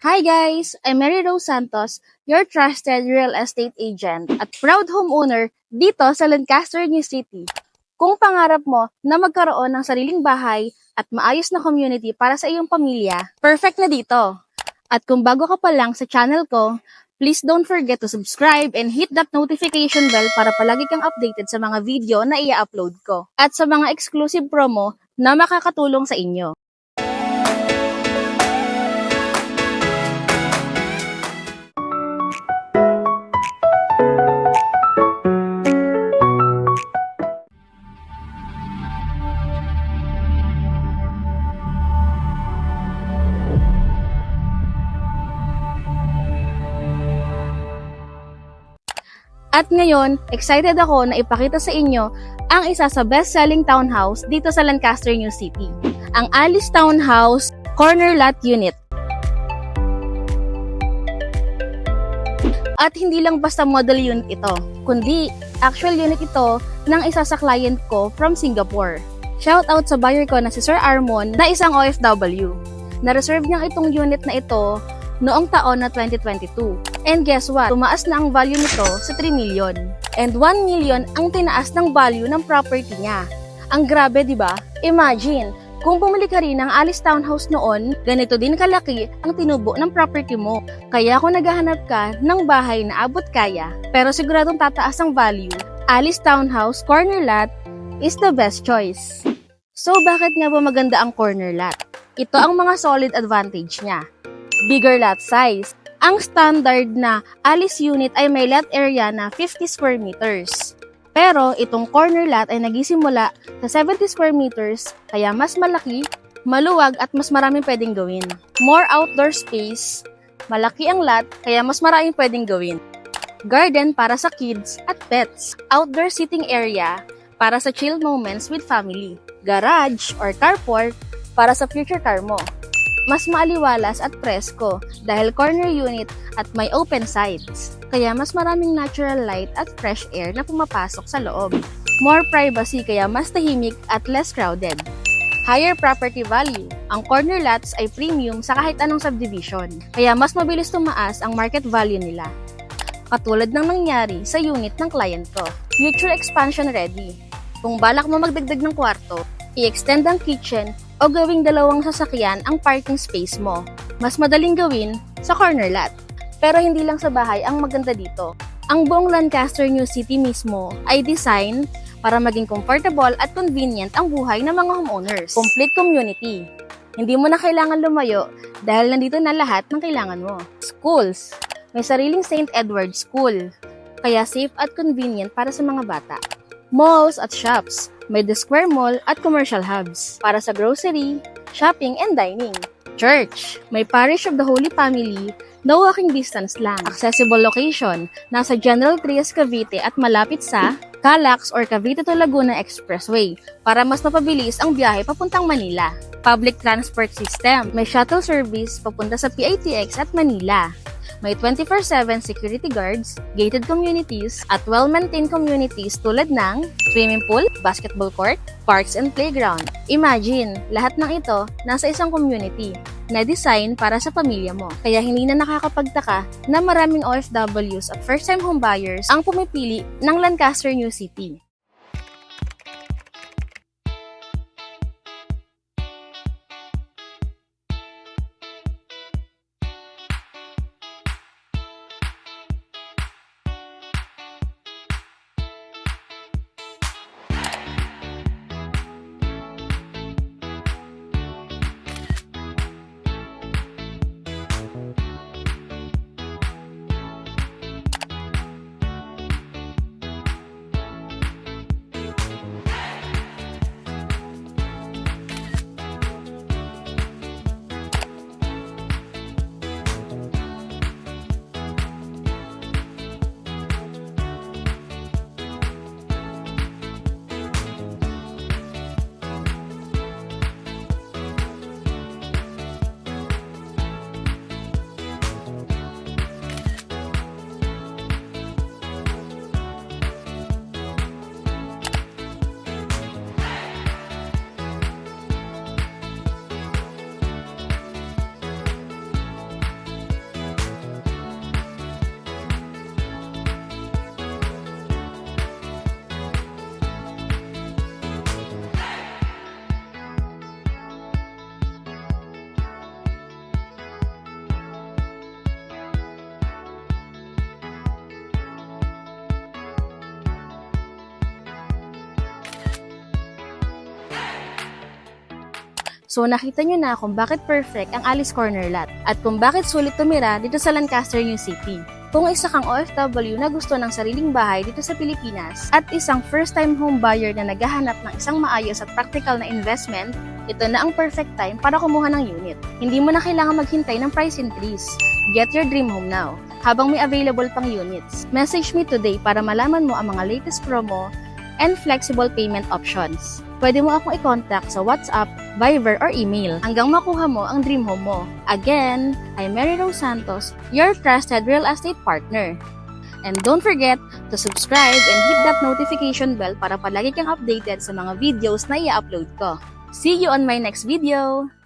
Hi guys! I'm Mary Rose Santos, your trusted real estate agent at proud homeowner dito sa Lancaster, New City. Kung pangarap mo na magkaroon ng sariling bahay at maayos na community para sa iyong pamilya, perfect na dito. At kung bago ka pa lang sa channel ko, please don't forget to subscribe and hit that notification bell para palagi kang updated sa mga video na i-upload ko at sa mga exclusive promo na makakatulong sa inyo. At ngayon, excited ako na ipakita sa inyo ang isa sa best-selling townhouse dito sa Lancaster, New City. Ang Alice Townhouse Corner Lot Unit. At hindi lang basta model unit ito, kundi actual unit ito ng isa sa client ko from Singapore. Shout out sa buyer ko na si Sir Armon na isang OFW. Na-reserve niya itong unit na ito noong taon na 2022. And guess what? Tumaas na ang value nito sa 3 million. And 1 million ang tinaas ng value ng property niya. Ang grabe, di ba? Imagine, kung bumili ka rin ng Alice Townhouse noon, ganito din kalaki ang tinubo ng property mo. Kaya kung naghahanap ka ng bahay na abot kaya, pero siguradong tataas ang value, Alice Townhouse Corner Lot is the best choice. So bakit nga ba maganda ang corner lot? Ito ang mga solid advantage niya. Bigger lot size. Ang standard na Alice unit ay may lot area na 50 square meters. Pero itong corner lot ay nagisimula sa 70 square meters, kaya mas malaki, maluwag at mas maraming pwedeng gawin. More outdoor space, malaki ang lot, kaya mas maraming pwedeng gawin. Garden para sa kids at pets. Outdoor sitting area para sa chill moments with family. Garage or carport para sa future car mo. Mas maaliwalas at presko dahil corner unit at may open sides. Kaya mas maraming natural light at fresh air na pumapasok sa loob. More privacy kaya mas tahimik at less crowded. Higher property value. Ang corner lots ay premium sa kahit anong subdivision. Kaya mas mabilis tumaas ang market value nila. Katulad ng nangyari sa unit ng client ko. Future expansion ready. Kung balak mo magdagdag ng kwarto, i-extend ang kitchen o gawing dalawang sasakyan ang parking space mo. Mas madaling gawin sa corner lot. Pero hindi lang sa bahay ang maganda dito. Ang buong Lancaster, New City mismo ay design para maging comfortable at convenient ang buhay ng mga homeowners. Complete community. Hindi mo na kailangan lumayo dahil nandito na lahat ng kailangan mo. Schools. May sariling St. Edward School. Kaya safe at convenient para sa mga bata. Malls at shops. May The Square Mall at commercial hubs para sa grocery, shopping, and dining. Church. May Parish of the Holy Family na walking distance lang. Accessible location. Nasa General Trias, Cavite at malapit sa Calax or Cavite to Laguna Expressway para mas mapabilis ang biyahe papuntang Manila. Public transport system. May shuttle service papunta sa PITX at Manila. May 24/7 security guards, gated communities, at well-maintained communities tulad ng swimming pool, basketball court, parks and playground. Imagine, lahat ng ito nasa isang community na design para sa pamilya mo. Kaya hindi na nakakapagtaka na maraming OFWs at first-time homebuyers ang pumipili ng Lancaster, New City. So nakita nyo na kung bakit perfect ang Alice Corner Lot at kung bakit sulit tumira dito sa Lancaster, New City. Kung isa kang OFW na gusto ng sariling bahay dito sa Pilipinas at isang first-time home buyer na naghahanap ng isang maayos at practical na investment, ito na ang perfect time para kumuha ng unit. Hindi mo na kailangan maghintay ng price increase. Get your dream home now habang may available pang units. Message me today para malaman mo ang mga latest promo and flexible payment options. Pwede mo akong i-contact sa WhatsApp, Viber, or email hanggang makuha mo ang dream home mo. Again, I'm Mary Rose Santos, your trusted real estate partner. And don't forget to subscribe and hit that notification bell para palagi kang updated sa mga videos na i-upload ko. See you on my next video!